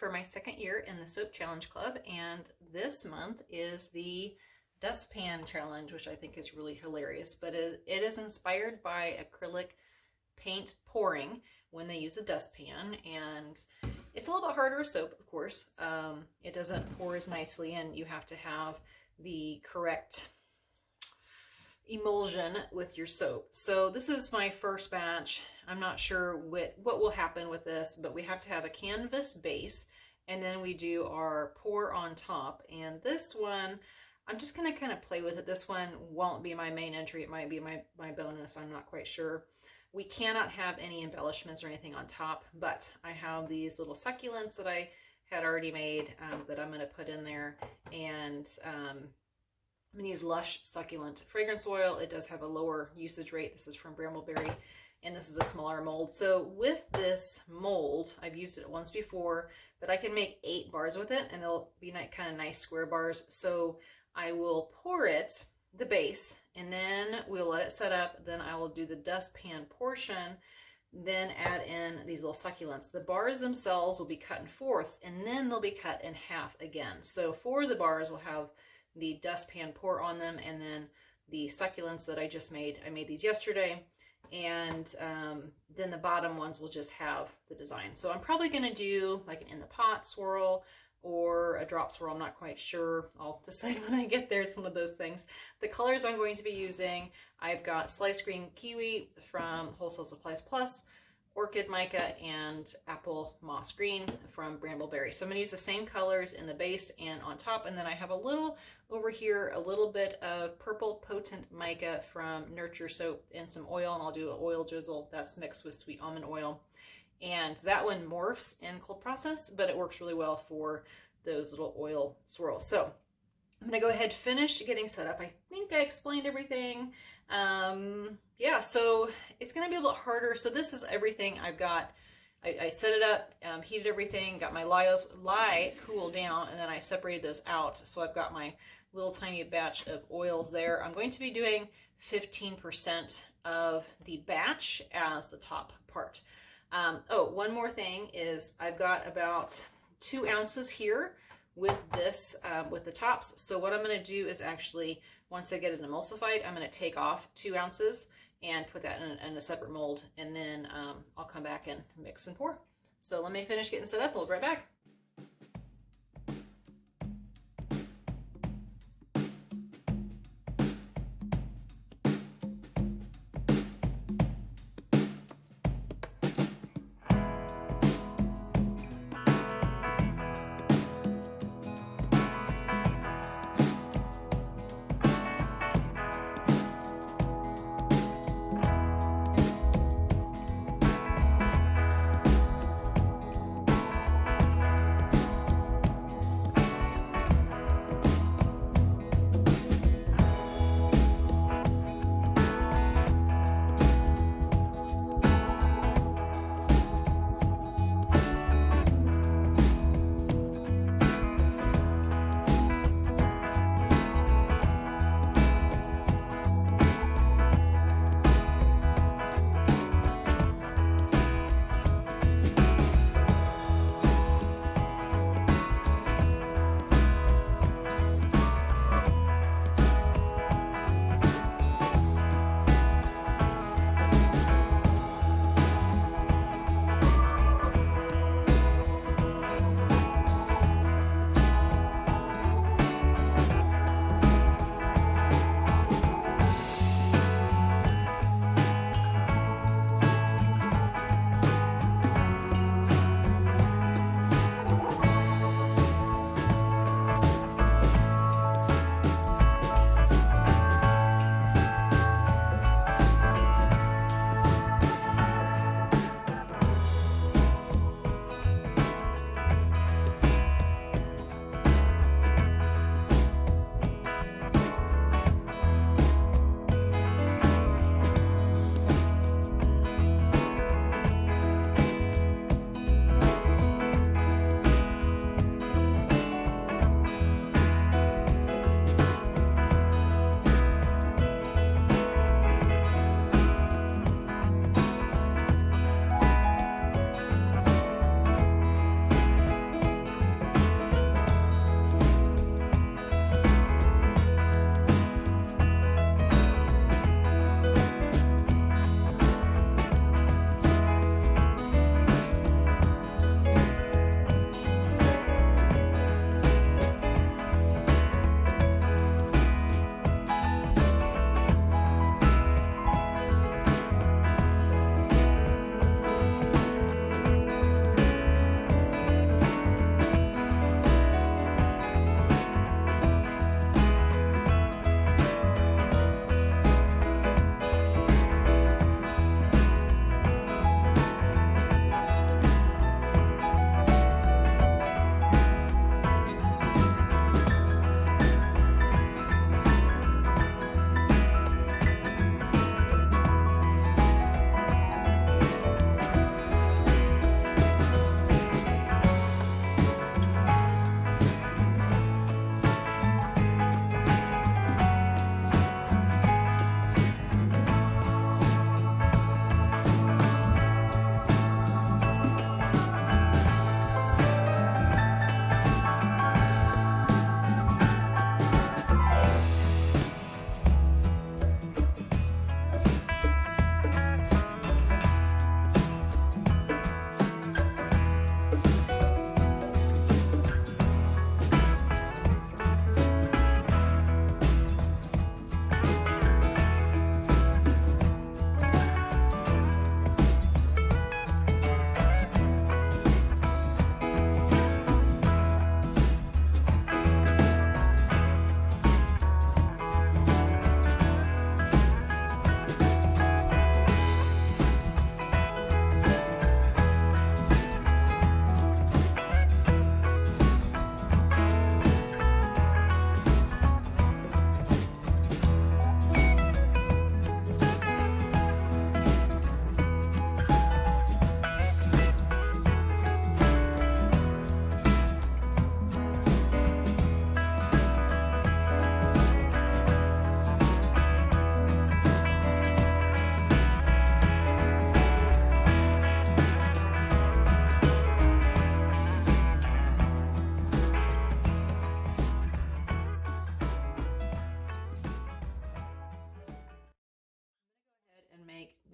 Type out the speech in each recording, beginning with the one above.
for my second year in the Soap Challenge Club, and this month is the Dustpan Challenge, which I think is really hilarious, but it is inspired by acrylic paint pouring when they use a dustpan, and it's a little bit harder with soap, of course. It doesn't pour as nicely, and you have to have the correct emulsion with your soap. So this is my first batch. I'm not sure what will happen with this, but we have to have a canvas base, and then we do our pour on top. And this one, I'm just going to kind of play with it. This one won't be my main entry. It might be my bonus. I'm not quite sure. We cannot have any embellishments or anything on top, but I have these little succulents that I had already made that I'm going to put in there. And I'm going to use Lush Succulent fragrance oil. It does have a lower usage rate. This is from Brambleberry, and this is a smaller mold. So with this mold, I've used it once before, but I can make 8 bars with it, and they'll be kind of nice square bars. So I will pour it, the base, and then we'll let it set up. Then I will do the dustpan portion, then add in these little succulents. The bars themselves will be cut in fourths, and then they'll be cut in half again. So 4 of the bars will have the dustpan pour on them, and then the succulents that I just made. I made these yesterday, and then the bottom ones will just have the design. So I'm probably going to do like an in the pot swirl or a drop swirl. I'm not quite sure. I'll decide when I get there. It's one of those things. The colors I'm going to be using, I've got Slice Green Kiwi from Wholesale Supplies Plus, Orchid Mica, and Apple Moss Green from Brambleberry. So I'm going to use the same colors in the base and on top, and then I have a little over here, a little bit of Purple Potent Mica from Nurture Soap and some oil, and I'll do an oil drizzle that's mixed with sweet almond oil. And that one morphs in cold process, but it works really well for those little oil swirls. So I'm going to go ahead, finish getting set up. I think I explained everything. Yeah, so it's going to be a little harder. So this is everything I've got. I set it up, heated everything, got my lye cooled down, and then I separated those out. So I've got my little tiny batch of oils there. I'm going to be doing 15% of the batch as the top part. Oh, one more thing is I've got about 2 ounces here with this, with the tops. So what I'm going to do is actually, once I get it emulsified, I'm going to take off 2 ounces and put that in a separate mold, and then I'll come back and mix and pour. So let me finish getting set up. We'll be right back.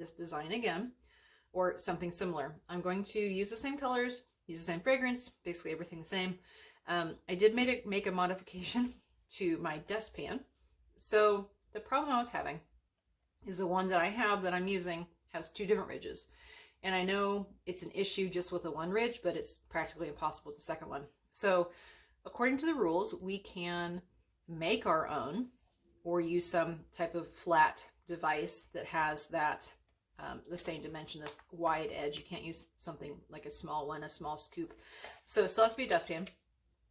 this design again, or something similar. I'm going to use the same colors, use the same fragrance, basically everything the same. I did make a modification to my dustpan. So the problem I was having is the one that I have that I'm using has 2 different ridges. And I know it's an issue just with the one ridge, but it's practically impossible with the second one. So according to the rules, we can make our own or use some type of flat device that has that the same dimension, this wide edge. You can't use something like a small one, a small scoop. So it still has to be a dustpan,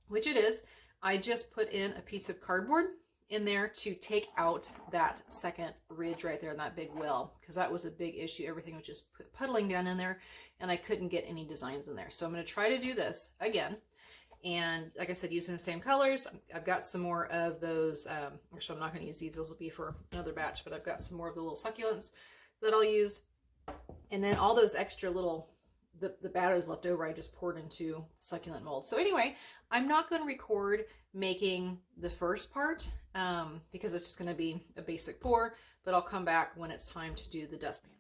which it is. I just put in a piece of cardboard in there to take out that second ridge right there in that big well, because that was a big issue. Everything was just puddling down in there and I couldn't get any designs in there. So I'm going to try to do this again. And like I said, using the same colors. I've got some more of those, actually I'm not going to use these, those will be for another batch, but I've got some more of the little succulents that I'll use. And then all those extra little, the batter's left over, I just poured into succulent mold. So anyway, I'm not going to record making the first part because it's just going to be a basic pour, but I'll come back when it's time to do the dustpan.